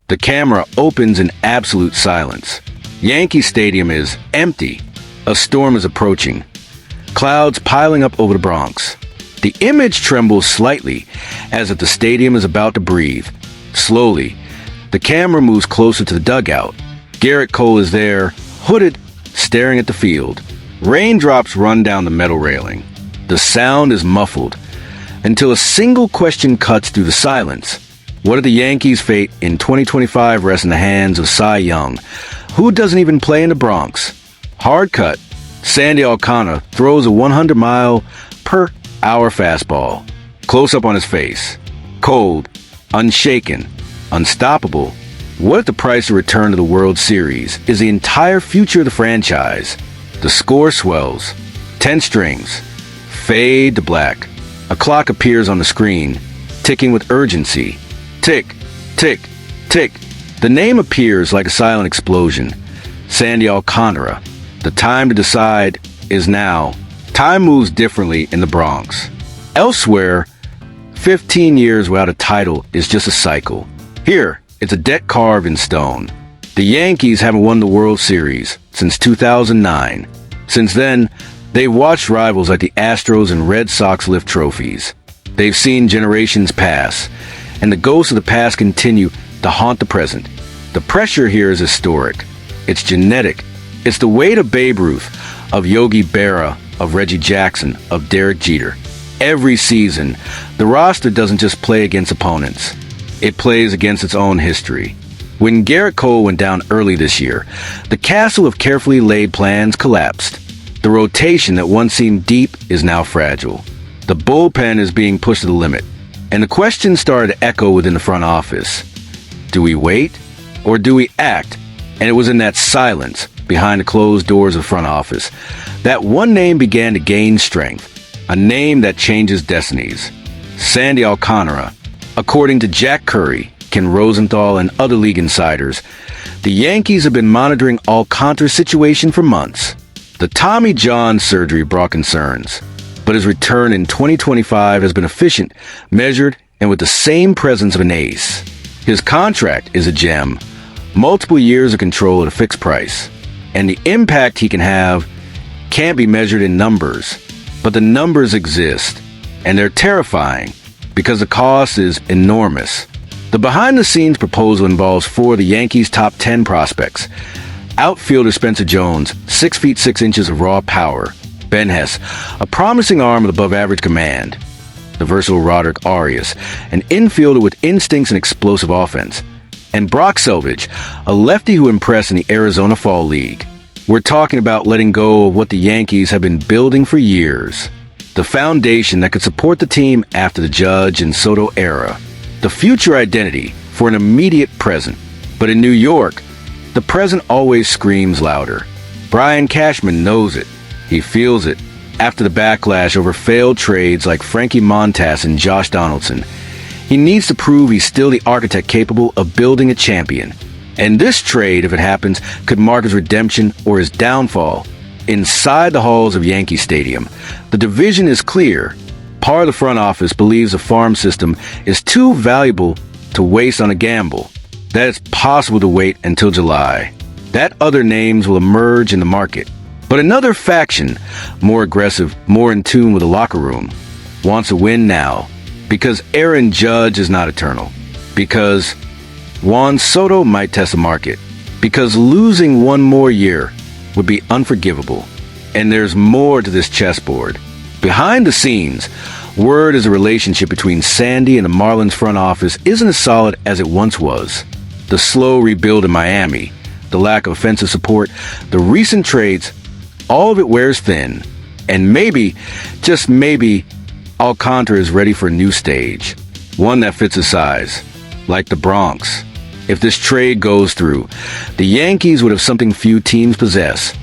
The camera opens in absolute silence. Yankee Stadium is empty. A storm is approaching. Clouds piling up over the Bronx. The image trembles slightly, as if the stadium is about to breathe. Slowly, the camera moves closer to the dugout. Gerrit Cole is there, hooded, staring at the field. Raindrops run down the metal railing. The sound is muffled, until a single question cuts through the silence. What are the Yankees' fate in 2025 rests in the hands of Cy Young, who doesn't even play in the Bronx. Hard cut. Sandy Alcántara throws a 100-mile-per-hour fastball. Close up on his face. Cold, unshaken, unstoppable. What if the price of return to the World Series is the entire future of the franchise? The score swells. 10 strings. Fade to black. A clock appears on the screen, ticking with urgency. Tick, tick, tick. The name appears like a silent explosion. Sandy Alcántara. The time to decide is now. Time moves differently in the Bronx. Elsewhere, 15 years without a title is just a cycle. Here, it's a debt carved in stone. The Yankees haven't won the World Series since 2009. Since then, they've watched rivals like the Astros and Red Sox lift trophies. They've seen generations pass, and the ghosts of the past continue to haunt the present. The pressure here is historic. It's genetic. It's the weight of Babe Ruth, of Yogi Berra, of Reggie Jackson, of Derek Jeter. Every season, the roster doesn't just play against opponents. It plays against its own history. When Gerrit Cole went down early this year, the castle of carefully laid plans collapsed. The rotation that once seemed deep is now fragile. The bullpen is being pushed to the limit, and the question started to echo within the front office. Do we wait, or do we act? And it was in that silence, behind the closed doors of the front office, that one name began to gain strength. A name that changes destinies. Sandy Alcántara. According to Jack Curry, Ken Rosenthal, and other league insiders, the Yankees have been monitoring Alcántara's situation for months. The Tommy John surgery brought concerns, but his return in 2025 has been efficient, measured, and with the same presence of an ace. His contract is a gem. Multiple years of control at a fixed price. And the impact he can have can't be measured in numbers. But the numbers exist, and they're terrifying, because the cost is enormous. The behind-the-scenes proposal involves 4 of the Yankees' top 10 prospects. Outfielder Spencer Jones, 6 feet 6 inches of raw power. Ben Hess, a promising arm with above-average command. The versatile Roderick Arias, an infielder with instincts and explosive offense. And Brock Selvage, a lefty who impressed in the Arizona Fall League. We're talking about letting go of what the Yankees have been building for years. The foundation that could support the team after the Judge and Soto era. The future identity for an immediate present. But in New York, the present always screams louder. Brian Cashman knows it. He feels it. After the backlash over failed trades like Frankie Montas and Josh Donaldson, he needs to prove he's still the architect capable of building a champion. And this trade, if it happens, could mark his redemption or his downfall. Inside the halls of Yankee Stadium, the division is clear. Part of the front office believes the farm system is too valuable to waste on a gamble. That it's possible to wait until July. That other names will emerge in the market. But another faction, more aggressive, more in tune with the locker room, wants a win now. Because Aaron Judge is not eternal. Because Juan Soto might test the market. Because losing one more year would be unforgivable. And there's more to this chessboard. Behind the scenes, word is a relationship between Sandy and the Marlins front office isn't as solid as it once was. The slow rebuild in Miami, the lack of offensive support, the recent trades, all of it wears thin. And maybe, just maybe, Alcántara is ready for a new stage. One that fits his size. Like the Bronx. If this trade goes through, the Yankees would have something few teams possess.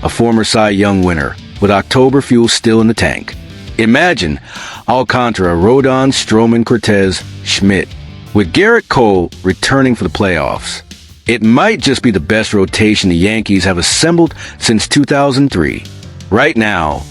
A former Cy Young winner, with October fuel still in the tank. Imagine Alcántara, Rodon, Stroman, Cortez, Schmidt, with Gerrit Cole returning for the playoffs. It might just be the best rotation the Yankees have assembled since 2003. Right now,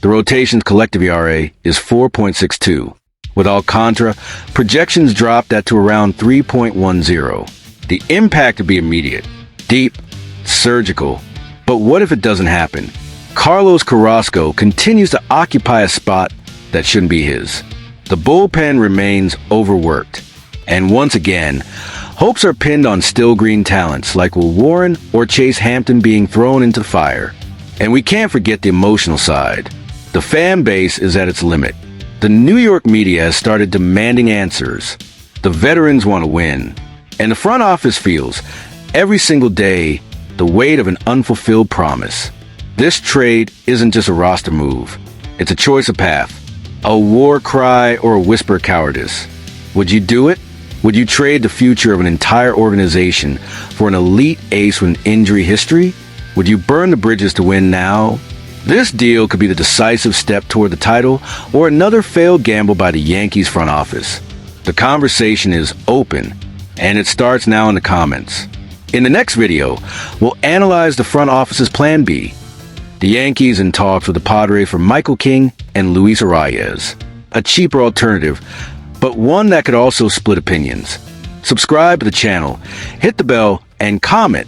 the rotation's collective ERA is 4.62. With Alcántara, projections drop that to around 3.10. The impact would be immediate, deep, surgical. But what if it doesn't happen? Carlos Carrasco continues to occupy a spot that shouldn't be his. The bullpen remains overworked. And once again, hopes are pinned on still green talents like Will Warren or Chase Hampton being thrown into the fire. And we can't forget the emotional side. The fan base is at its limit. The New York media has started demanding answers. The veterans want to win. And the front office feels, every single day, the weight of an unfulfilled promise. This trade isn't just a roster move. It's a choice of path. A war cry or a whisper of cowardice. Would you do it? Would you trade the future of an entire organization for an elite ace with an injury history? Would you burn the bridges to win now? This deal could be the decisive step toward the title or another failed gamble by the Yankees front office. The conversation is open, and it starts now in the comments. In the next video, we'll analyze the front office's plan B. The Yankees in talks with the Padres for Michael King and Luis Arias. A cheaper alternative, but one that could also split opinions. Subscribe to the channel, hit the bell, and comment.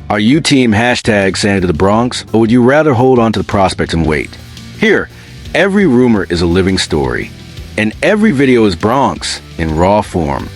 Are you team hashtag Santa to the Bronx, or would you rather hold on to the prospects and wait? Here, every rumor is a living story, and every video is Bronx in raw form.